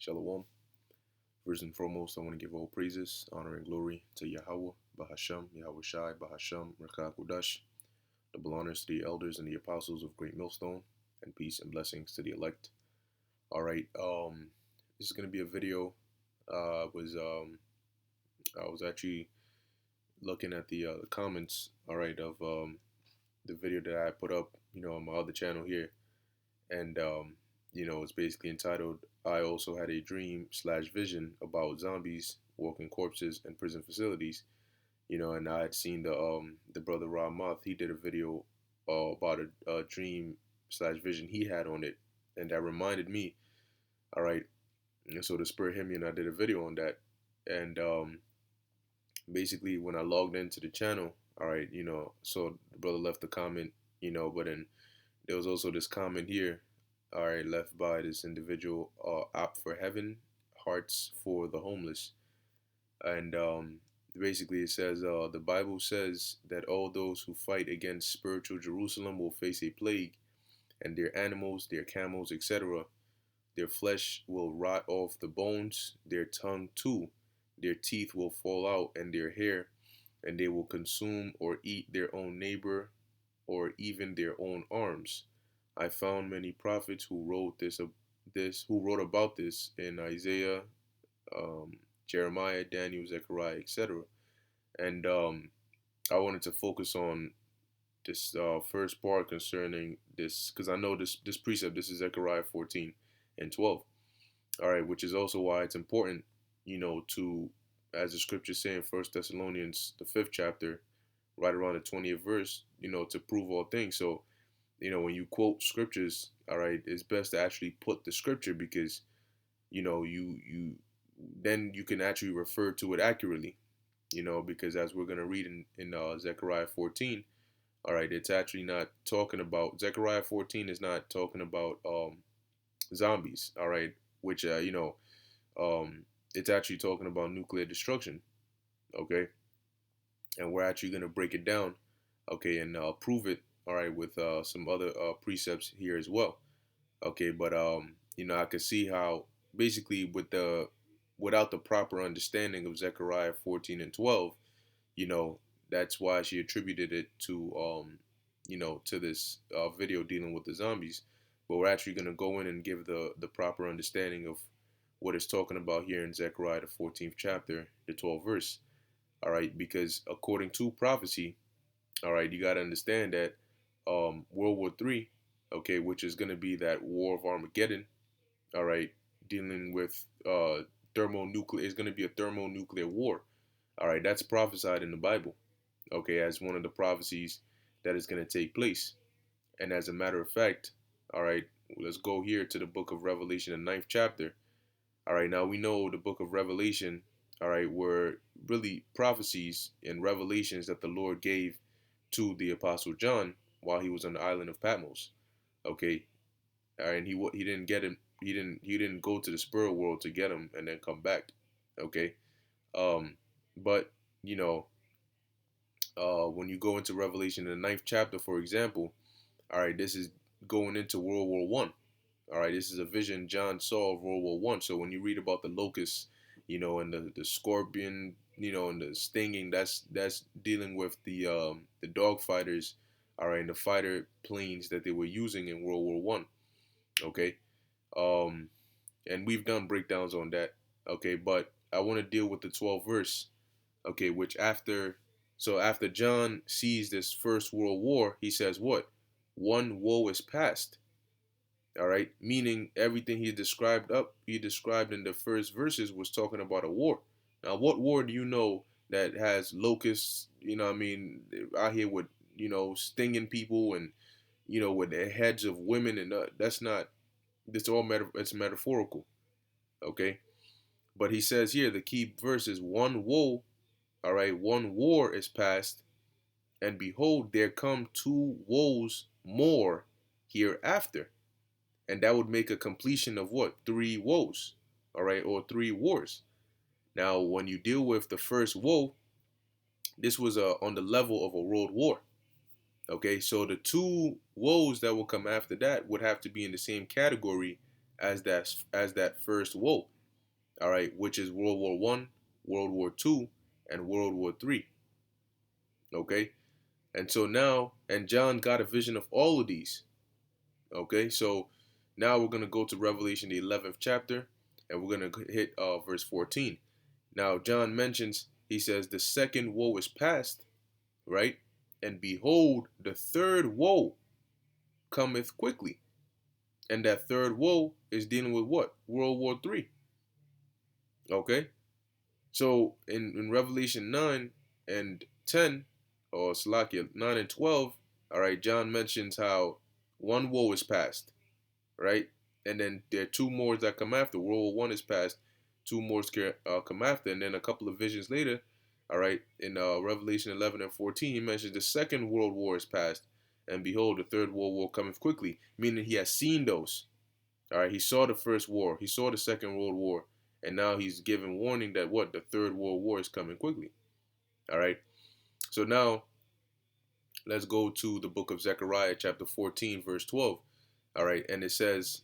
Shalom. First and foremost, I want to give all praises, honor, and glory to Yahweh, Bahasham, Yahweh Shai, Bahasham, Merkah Kodash, double honors to the elders and the apostles of Great Millstone, and peace and blessings to the elect. All right, this is gonna be a video. I was actually looking at the comments, all right, of the video that I put up, on my other channel here, and it's basically entitled "I also had a dream slash vision about zombies, walking corpses, and prison facilities." And I had seen the brother Rob Moth. He did a video about a dream slash vision he had on it, and that reminded me. All right, and so the spirit hit me, and I did a video on that. And basically, when I logged into the channel, all right, so the brother left a comment, but then there was also this comment here, all right, left by this individual, Op for Heaven, Hearts for the Homeless. And basically it says, the Bible says that all those who fight against spiritual Jerusalem will face a plague, and their animals, their camels, etc., their flesh will rot off the bones, their tongue too, their teeth will fall out, and their hair, and they will consume or eat their own neighbor or even their own arms. I found many prophets who wrote who wrote about this in Isaiah, um, Jeremiah, Daniel, Zechariah, etc. And I wanted to focus on this first part concerning this, because I know this precept. This is Zechariah 14 and 12. All right, which is also why it's important, to, as the scriptures say in First Thessalonians, the 5th chapter, right around the 20th verse, to prove all things. So, when you quote scriptures, all right, it's best to actually put the scripture, because, you then you can actually refer to it accurately, because as we're going to read in Zechariah 14, all right, it's actually not talking about, Zechariah 14 is not talking about zombies, all right, which, it's actually talking about nuclear destruction, okay? And we're actually going to break it down, okay, and prove it, all right, with some other precepts here as well, okay? But I could see how basically without the proper understanding of Zechariah 14 and 12, that's why she attributed it to this video dealing with the zombies. But we're actually going to go in and give the proper understanding of what it's talking about here in Zechariah, the 14th chapter, the 12th verse. All right, because according to prophecy, all right, you got to understand that World War III, okay, which is going to be that war of Armageddon, all right, dealing with thermonuclear, is going to be a thermonuclear war. All right, that's prophesied in the Bible, okay, as one of the prophecies that is going to take place. And as a matter of fact, all right, let's go here to the book of Revelation, the 9th chapter. All right, now we know the book of Revelation, all right, were really prophecies and revelations that the Lord gave to the Apostle John while he was on the island of Patmos. Okay, all right, and he didn't get him. He didn't go to the spirit world to get him and then come back. Okay, but when you go into Revelation, in the 9th chapter, for example, all right, this is going into World War One. All right, this is a vision John saw of World War One. So when you read about the locusts, and the scorpion, and the stinging, that's dealing with the dog fighters, all right, and the fighter planes that they were using in World War One. Okay, um, and we've done breakdowns on that. Okay, but I want to deal with the 12th verse. Okay, which after John sees this first world war, he says what? One woe is past. All right, meaning everything he described in the first verses was talking about a war. Now, what war do you know that has locusts? Out here with stinging people and with the heads of women, and that's not. It's all it's metaphorical, okay? But he says here the key verse is one woe. All right, one war is past, and behold, there come two woes more hereafter. And that would make a completion of what? Three woes, all right, or three wars. Now, when you deal with the first woe, this was on the level of a world war. Okay, so the two woes that will come after that would have to be in the same category as that first woe. all right, which is World War One, World War Two, and World War Three. Okay, and so now, and John got a vision of all of these. Okay, so now we're gonna go to Revelation, the 11th chapter, and we're gonna hit verse 14. Now John mentions, he says, the second woe is past, right? And behold, the third woe cometh quickly. And that third woe is dealing with what? World War Three. Okay? So in Revelation 9 and 10, or Salakia 9 and 12, all right, John mentions how one woe is past, right? And then there are two more that come after. World War One is past, two more come after, and then a couple of visions later, all right, in Revelation 11 and 14, he mentions the second world war is past, and behold, the third world war cometh quickly, meaning he has seen those. All right, he saw the first war, he saw the second world war, and now he's giving warning that what the third world war is coming quickly. All right, so now let's go to the book of Zechariah, chapter 14, verse 12. All right, and it says,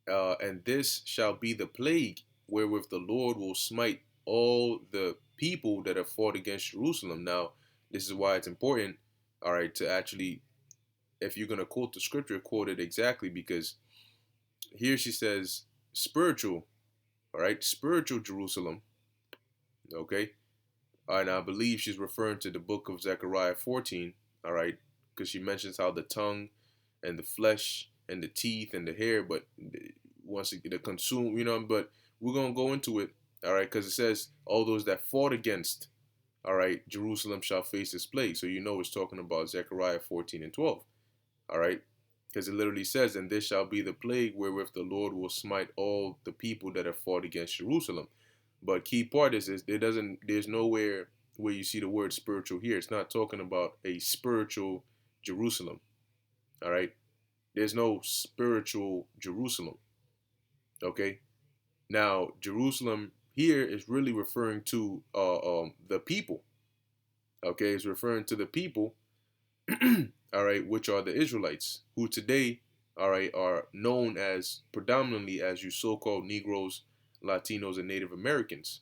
and this shall be the plague wherewith the Lord will smite all the people that have fought against Jerusalem. Now, this is why it's important, all right, to actually, if you're going to quote the scripture, quote it exactly, because here she says spiritual, all right, spiritual Jerusalem, okay, and I believe she's referring to the book of Zechariah 14, all right, because she mentions how the tongue and the flesh and the teeth and the hair, but once it the consume, but we're gonna go into it, all right, because it says all those that fought against, all right, Jerusalem shall face this plague. So it's talking about Zechariah 14 and 12, all right, because it literally says, and this shall be the plague wherewith the Lord will smite all the people that have fought against Jerusalem. But key part is there's nowhere where you see the word spiritual here. It's not talking about a spiritual Jerusalem. All right. There's no spiritual Jerusalem. Okay. Now, Jerusalem here is really referring to the people. Okay, it's referring to the people, all right, which are the Israelites, who today, all right, are known as predominantly as you so-called Negroes, Latinos, and Native Americans.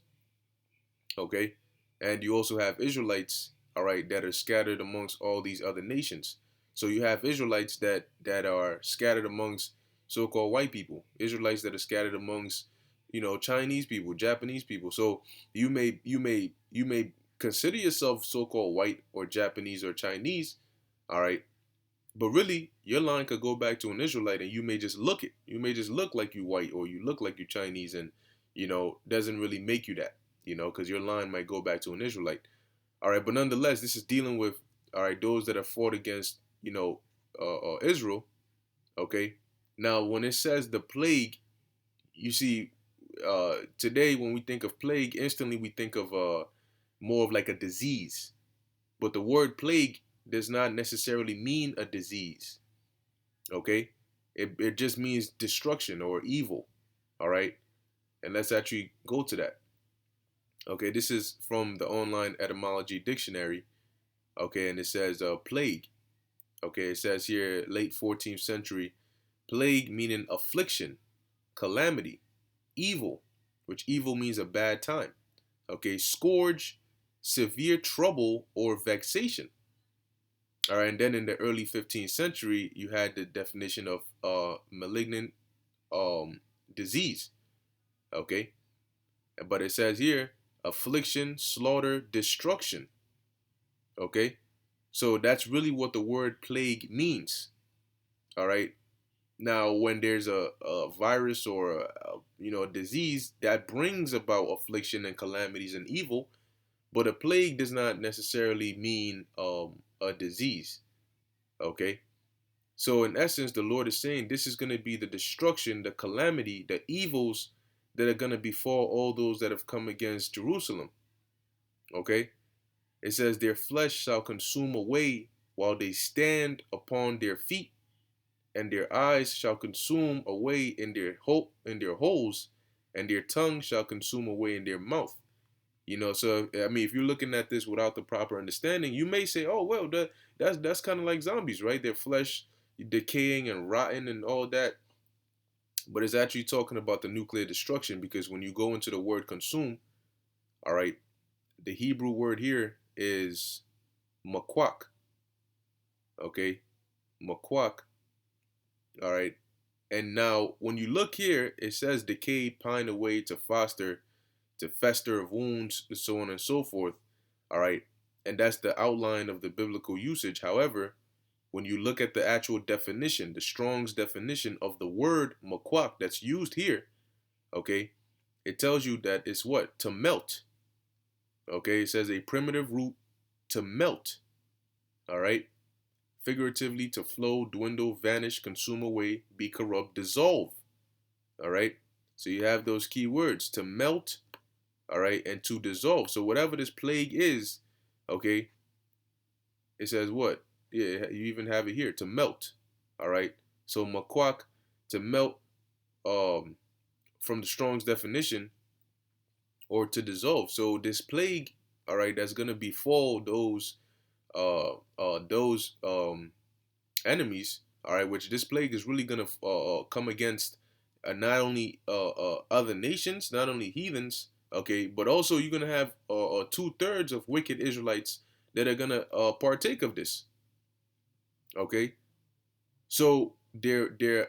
Okay, and you also have Israelites, all right, that are scattered amongst all these other nations. So you have Israelites that are scattered amongst so-called white people, Israelites that are scattered amongst Chinese people, Japanese people. So you may consider yourself so-called white or Japanese or Chinese, all right, but really your line could go back to an Israelite, and you may just look like you white, or you look like you Chinese, and doesn't really make you that, because your line might go back to an Israelite. All right, but nonetheless, this is dealing with, all right, those that have fought against Israel. Okay, now when it says the plague, you see, today when we think of plague, instantly we think of more of like a disease, but the word plague does not necessarily mean a disease. Okay, it just means destruction or evil. All right, and let's actually go to that. Okay, this is from the online etymology dictionary. Okay, and it says plague. Okay, it says here late 14th century, plague meaning affliction, calamity, evil, which evil means a bad time. Okay, scourge, severe trouble or vexation. All right, and then in the early 15th century, you had the definition of malignant disease. Okay, but it says here affliction, slaughter, destruction. Okay, so that's really what the word plague means. All right. Now, when there's a virus or a disease that brings about affliction and calamities and evil, but a plague does not necessarily mean a disease. Okay. So in essence, the Lord is saying this is going to be the destruction, the calamity, the evils that are going to befall all those that have come against Jerusalem. Okay. It says their flesh shall consume away while they stand upon their feet, and their eyes shall consume away in their holes, and their tongue shall consume away in their mouth. So I mean, if you're looking at this without the proper understanding, you may say, "Oh, well, that's kind of like zombies, right? Their flesh decaying and rotting and all that." but it's actually talking about the nuclear destruction, because when you go into the word consume, all right, the Hebrew word here is makwak, okay, makwak, all right. And now when you look here, it says decay, pine away, to foster, to fester of wounds, so on and so forth, all right. And that's the outline of the biblical usage. However, when you look at the actual definition, the Strong's definition of the word makwak that's used here, okay, it tells you that it's what? To melt. Okay, it says a primitive root to melt. All right, figuratively to flow, dwindle, vanish, consume away, be corrupt, dissolve. All right, so you have those key words: to melt, all right, and to dissolve. So whatever this plague is, okay, it says what? Yeah, you even have it here: to melt. All right, so makwak, to melt, um, from the Strong's definition, or to dissolve. So this plague, all right, that's gonna befall those enemies, all right, which this plague is really gonna come against, not only other nations, not only heathens, okay, but also you're gonna have 2/3 of wicked Israelites that are gonna partake of this, okay. So their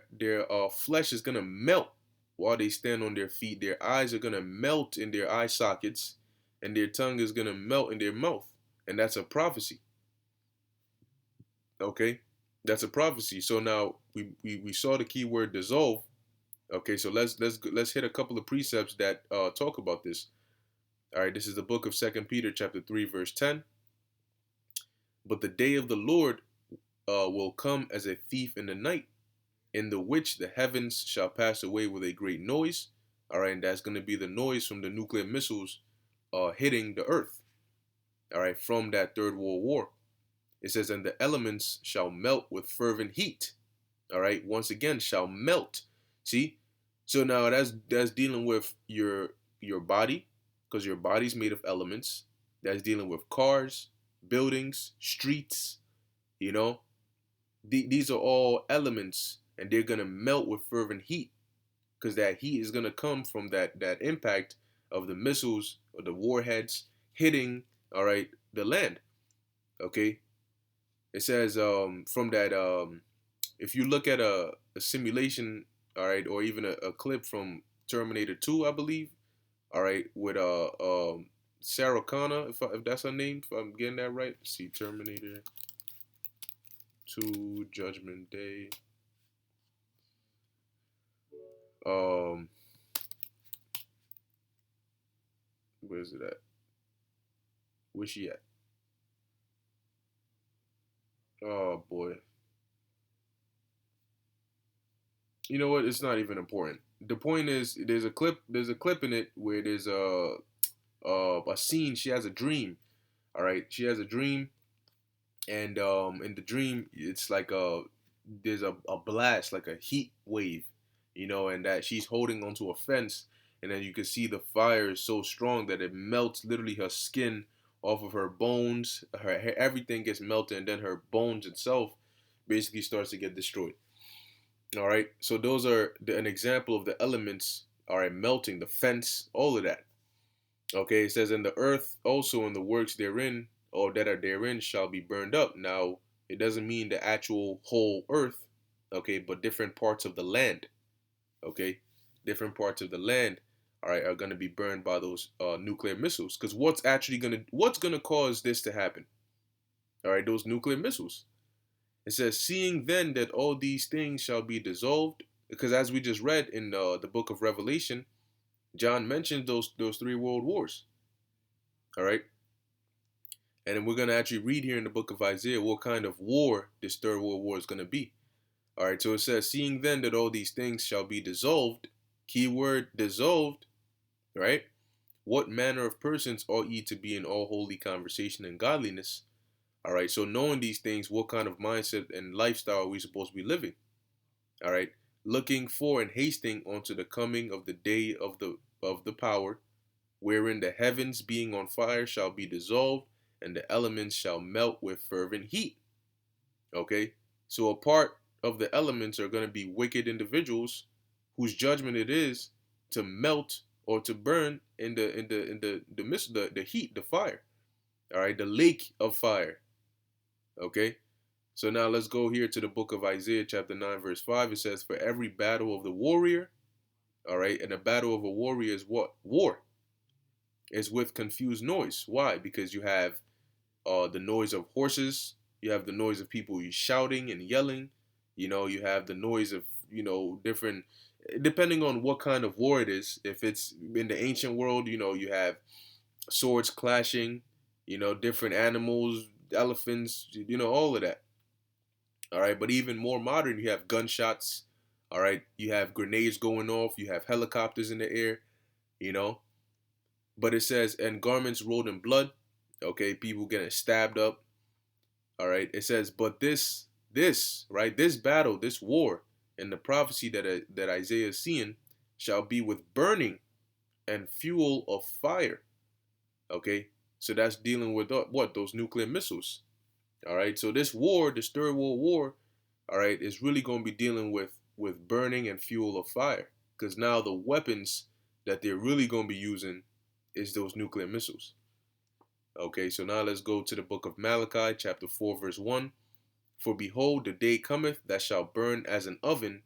flesh is gonna melt while they stand on their feet. Their eyes are gonna melt in their eye sockets, and their tongue is gonna melt in their mouth, and that's a prophecy. Okay, that's a prophecy. So now we saw the key word dissolve. Okay, so let's hit a couple of precepts that talk about this. All right, this is the book of Second Peter chapter 3 verse 10. But the day of the Lord will come as a thief in the night, in the which the heavens shall pass away with a great noise. All right, and that's going to be the noise from the nuclear missiles hitting the earth. All right, from that Third World War. It says, and the elements shall melt with fervent heat. All right, once again, shall melt. See, so now that's dealing with your body, because your body's made of elements. That's dealing with cars, buildings, streets. You know, these are all elements, and they're gonna melt with fervent heat, because that heat is gonna come from that impact of the missiles or the warheads hitting, all right, the land. Okay, it says from that if you look at a simulation, all right, or even a clip from Terminator 2, I believe, all right, with Sarah Connor, if that's her name, if I'm getting that right. Let's see, Terminator 2, Judgment Day. Um, where's it at? Where's she at? Oh boy. You know what? It's not even important. The point is, there's a clip. There's a clip in it where there's a scene. She has a dream. All right, she has a dream, and in the dream, it's like there's a blast, like a heat wave, and that she's holding onto a fence, and then you can see the fire is so strong that it melts literally her skin off of her bones. Her hair, everything gets melted, and then her bones itself basically starts to get destroyed. All right, so those are an example of the elements. All right, melting the fence, all of that. Okay, it says, "And the earth also and the works therein, or that are therein, shall be burned up." Now, it doesn't mean the actual whole earth, okay, but different parts of the land, okay, different parts of the land, all right, are gonna be burned by those nuclear missiles. Because what's gonna cause this to happen? All right, those nuclear missiles. It says, "Seeing then that all these things shall be dissolved," because as we just read in the book of Revelation, John mentioned those three world wars. All right, and then we're gonna actually read here in the book of Isaiah what kind of war this third world war is gonna be. All right, so it says, "Seeing then that all these things shall be dissolved," keyword dissolved, right? "What manner of persons ought ye to be in all holy conversation and godliness?" All right, so knowing these things, what kind of mindset and lifestyle are we supposed to be living? All right, "Looking for and hasting unto the coming of the day of the power, wherein the heavens being on fire shall be dissolved, and the elements shall melt with fervent heat." Okay, so a part of the elements are going to be wicked individuals, whose judgment it is to melt or to burn in the heat, the fire. All right, the lake of fire. Okay. So now let's go here to the book of Isaiah, chapter 9, verse 5. It says, "For every battle of the warrior," all right, and the battle of a warrior is what? War. Is with confused noise. Why? Because you have the noise of horses, you have the noise of people shouting and yelling, you have the noise of, different, depending on what kind of war it is. If it's in the ancient world, you have swords clashing, different animals, elephants, all of that. All right, but even more modern, you have gunshots. All right, you have grenades going off, you have helicopters in the air, you know. But it says, and garments rolled in blood. Okay, people getting stabbed up. All right, it says, but right, this battle, this war, and the prophecy that Isaiah is seeing shall be with burning and fuel of fire. Okay, so that's dealing with what? Those nuclear missiles. All right, so this war, this Third World War, all right, is really going to be dealing with burning and fuel of fire, because now the weapons that they're really going to be using is those nuclear missiles. Okay, so now let's go to the book of Malachi, chapter 4, verse 1. For behold, the day cometh that shall burn as an oven,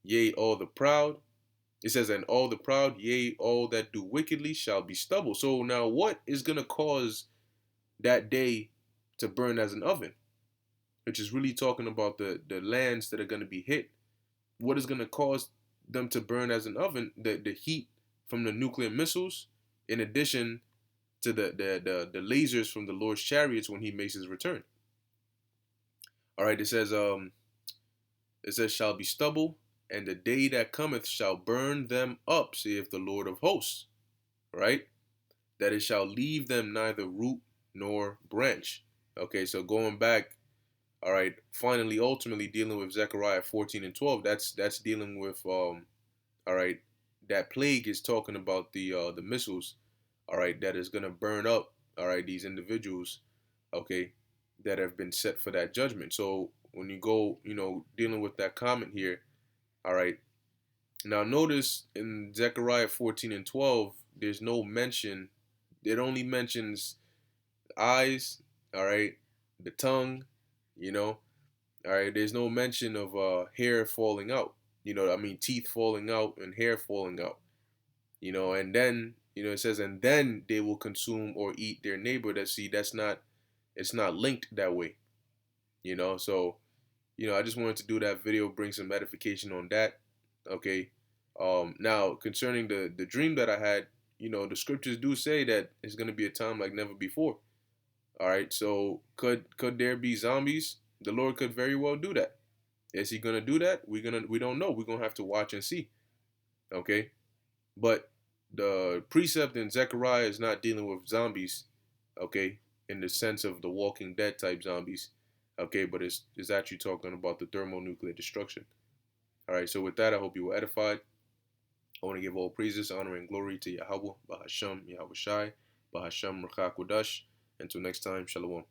yea, all the proud. It says, and all the proud, yea, all that do wickedly shall be stubble. So now what is going to cause that day to burn as an oven? Which is really talking about the lands that are going to be hit. What is going to cause them to burn as an oven? The heat from the nuclear missiles, in addition to the lasers from the Lord's chariots when he makes his return. All right, it says shall be stubble, and the day that cometh shall burn them up, saith the Lord of hosts. Right? That it shall leave them neither root nor branch. Okay, so going back, all right, finally, ultimately dealing with Zechariah 14 and 12, that's dealing with all right, that plague is talking about the missiles, all right, that is gonna burn up, all right, these individuals, okay, that have been set for that judgment. So when you go, dealing with that comment here, all right, now notice in Zechariah 14 and 12, there's no mention. It only mentions eyes, all right, the tongue, you know, all right. There's no mention of hair falling out. I mean, teeth falling out and hair falling out. And then it says, and then they will consume or eat their neighbor. That's not. It's not linked that way. So I just wanted to do that video, bring some edification on that. Okay. Now concerning the dream that I had, the scriptures do say that it's gonna be a time like never before. All right. So could there be zombies? The Lord could very well do that. Is he gonna do that? We don't know. We're gonna have to watch and see. Okay. But the precept in Zechariah is not dealing with zombies, okay, in the sense of the Walking Dead type zombies, okay, but it's actually talking about the thermonuclear destruction. All right, so with that, I hope you were edified. I want to give all praises, honor, and glory to Yahweh, Bahasham, Yahweh Shai, Bahasham, Rakha Kodash. Until next time, Shalom.